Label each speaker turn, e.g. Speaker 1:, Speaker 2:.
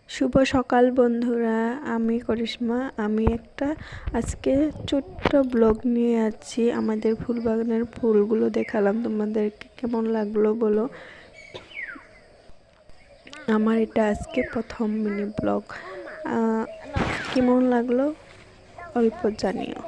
Speaker 1: শুভ সকাল বন্ধুরা, আমি করিশ্মা। আমি একটা আজকে ছোট্ট ব্লগ নিয়ে আছি। আমাদের ফুল বাগানের ফুলগুলো দেখালাম তোমাদেরকে, কেমন লাগলো বলো। আমার এটা আজকে প্রথম মিনি ব্লগ, কেমন লাগলো অল্প জানিও।